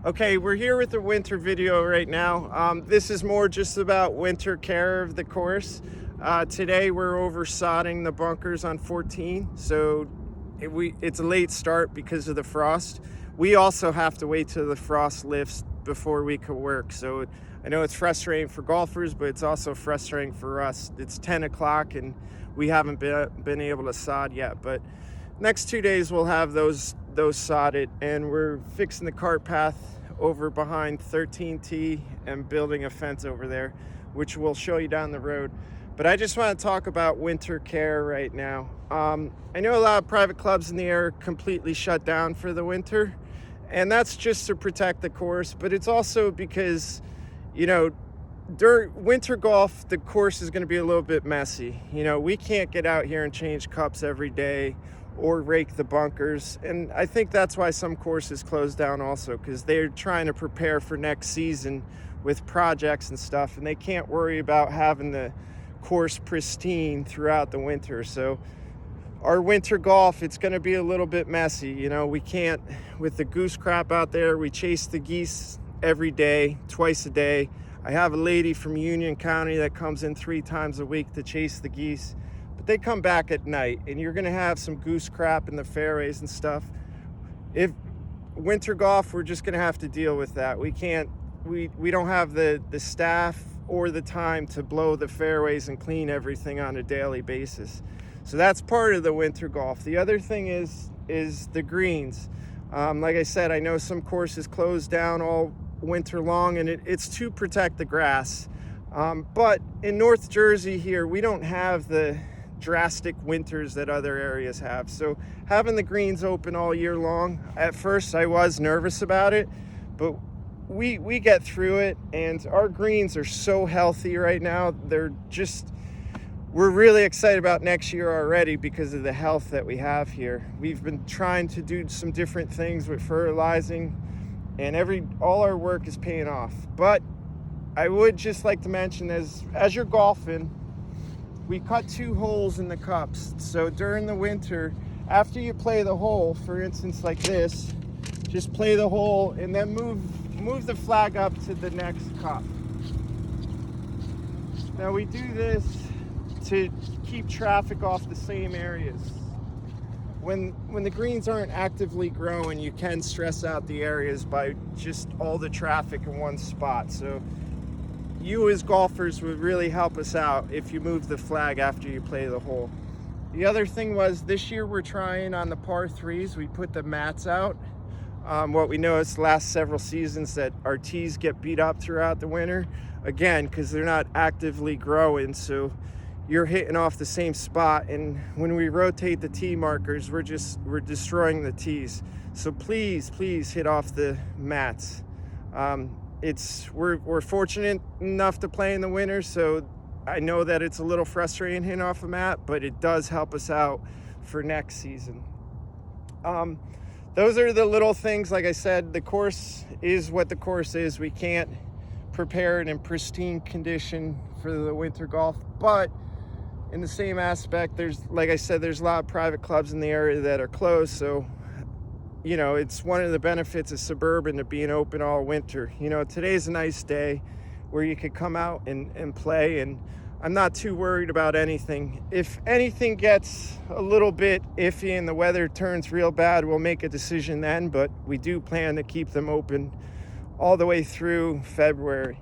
Okay, we're here with the winter video right now. This is more just about winter care of the course. Today we're over sodding the bunkers on 14, so it's a late start because of the frost. We also have to wait till the frost lifts before we can work, so I know it's frustrating for golfers, but it's also frustrating for us. It's 10 o'clock and we haven't been able to sod yet, but next 2 days we'll have those sodded, and we're fixing the cart path over behind 13T and building a fence over there, which we'll show you down the road. But I just want to talk about winter care right now. I know a lot of private clubs in the area are completely shut down for the winter, and that's just to protect the course, but it's also because, you know, during winter golf, the course is going to be a little bit messy. You know, we can't get out here and change cups every day or rake the bunkers, and I think that's why some courses close down also, because they're trying to prepare for next season with projects and stuff, and they can't worry about having the course pristine throughout the winter. So our winter golf, it's going to be a little bit messy. You know, we can't, with the goose crap out there, we chase the geese every day, twice a day. I have a lady from Union County that comes in 3 times a week to chase the geese, but they come back at night, and you're gonna have some goose crap in the fairways and stuff. If winter golf, we're just gonna have to deal with that. We don't have the staff or the time to blow the fairways and clean everything on a daily basis. So that's part of the winter golf. The other thing is the greens. Like I said, I know some courses close down all winter long, and it's to protect the grass. But in North Jersey here, we don't have the drastic winters that other areas have. So having the greens open all year long, at first I was nervous about it, but we get through it, and our greens are so healthy right now. We're really excited about next year already because of the health that we have here. We've been trying to do some different things with fertilizing, and all our work is paying off. But I would just like to mention, as you're golfing, we cut 2 holes in the cups. So during the winter, after you play the hole, for instance like this, just play the hole and then move the flag up to the next cup. Now we do this to keep traffic off the same areas. When the greens aren't actively growing, you can stress out the areas by just all the traffic in one spot. So you as golfers would really help us out if you move the flag after you play the hole. The other thing was, this year we're trying on the par 3s, we put the mats out. What we noticed the last several seasons, that our tees get beat up throughout the winter, again, because they're not actively growing. So you're hitting off the same spot, and when we rotate the tee markers, we're destroying the tees. So please hit off the mats. We're fortunate enough to play in the winter, so I know that it's a little frustrating hitting off a mat, but it does help us out for next season. Those are the little things. Like I said, the course is what the course is. We can't prepare it in pristine condition for the winter golf, but in the same aspect, like I said, there's a lot of private clubs in the area that are closed. So, you know, it's one of the benefits of suburban to being open all winter. You know, today's a nice day where you could come out and play, and I'm not too worried about anything. If anything gets a little bit iffy and the weather turns real bad, we'll make a decision then, but we do plan to keep them open all the way through February.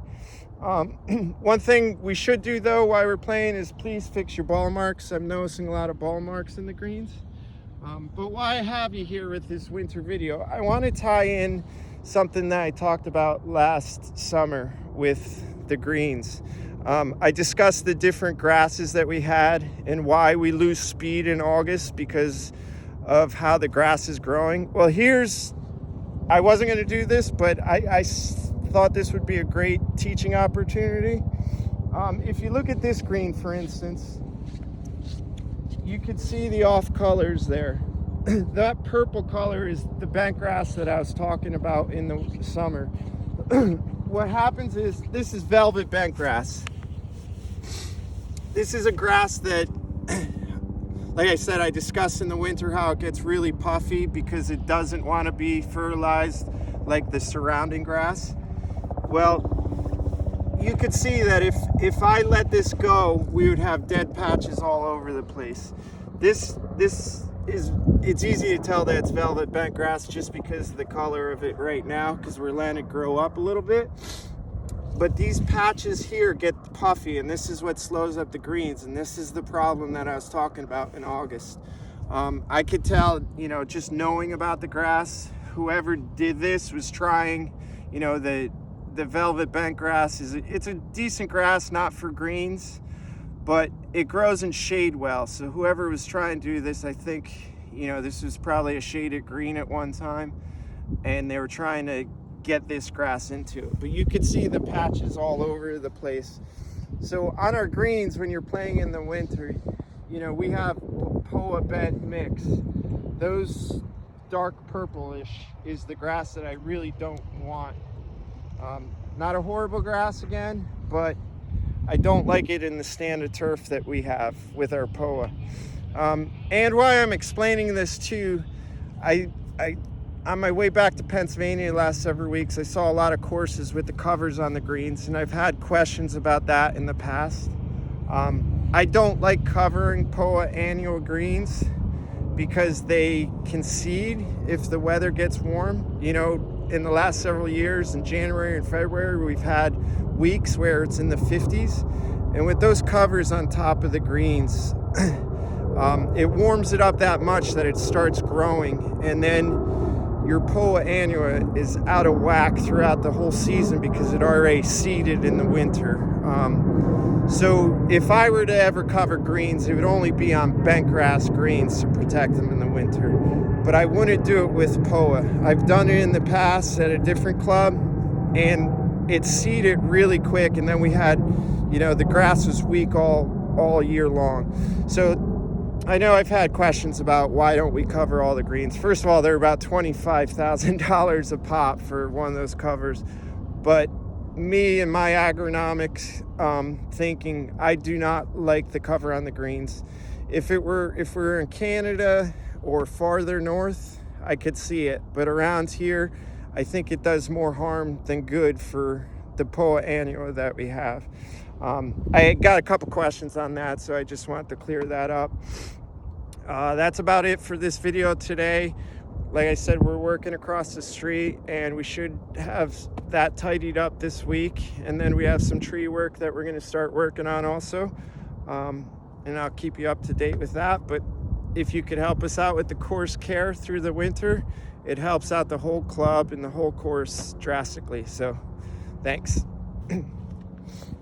One thing we should do though while we're playing is please fix your ball marks. I'm noticing a lot of ball marks in the greens. But while I have you here with this winter video, I want to tie in something that I talked about last summer with the greens. I discussed the different grasses that we had and why we lose speed in August because of how the grass is growing. Well, I wasn't going to do this, but I thought this would be a great teaching opportunity. If you look at this green, for instance, you can see the off colors there. That purple color is the bent grass that I was talking about in the summer. What happens is, this is velvet bent grass. This is a grass that, like I said, I discussed in the winter how it gets really puffy because it doesn't want to be fertilized. like the surrounding grass. Well, you could see that if I let this go, we would have dead patches all over the place. This is, it's easy to tell that it's velvet bent grass just because of the color of it right now, because we're letting it grow up a little bit. But these patches here get puffy, and this is what slows up the greens, and this is the problem that I was talking about in August. I could tell, you know, just knowing about the grass, whoever did this was trying, you know, the velvet bent grass it's a decent grass, not for greens, but it grows in shade well. So whoever was trying to do this, I think, you know, this was probably a shaded green at one time, and they were trying to get this grass into it. But you could see the patches all over the place. So on our greens, when you're playing in the winter, you know, we have POA bent mix. Those dark purplish is the grass that I really don't want. Not a horrible grass again, but I don't like it in the standard turf that we have with our POA. And while I'm explaining this too, I on my way back to Pennsylvania the last several weeks, I saw a lot of courses with the covers on the greens, and I've had questions about that in the past. I don't like covering POA annual greens because they concede if the weather gets warm. You know, in the last several years, in January and February, we've had weeks where it's in the 50s. And with those covers on top of the greens, it warms it up that much that it starts growing. And then your POA annua is out of whack throughout the whole season because it already seeded in the winter. So if I were to ever cover greens, it would only be on bent grass greens to protect them in the winter. But I wouldn't do it with POA. I've done it in the past at a different club, and it seeded really quick, and then we had, you know, the grass was weak all year long. So I know I've had questions about why don't we cover all the greens. First of all, they're about $25,000 a pop for one of those covers. But me and my agronomics thinking, I do not like the cover on the greens. If we're in Canada or farther north, I could see it. But around here, I think it does more harm than good for the POA annua that we have. I got a couple questions on that, so I just wanted to clear that up. That's about it for this video today. Like I said, we're working across the street, and we should have that tidied up this week. And then we have some tree work that we're going to start working on also. And I'll keep you up to date with that. But if you could help us out with the course care through the winter, it helps out the whole club and the whole course drastically. So thanks.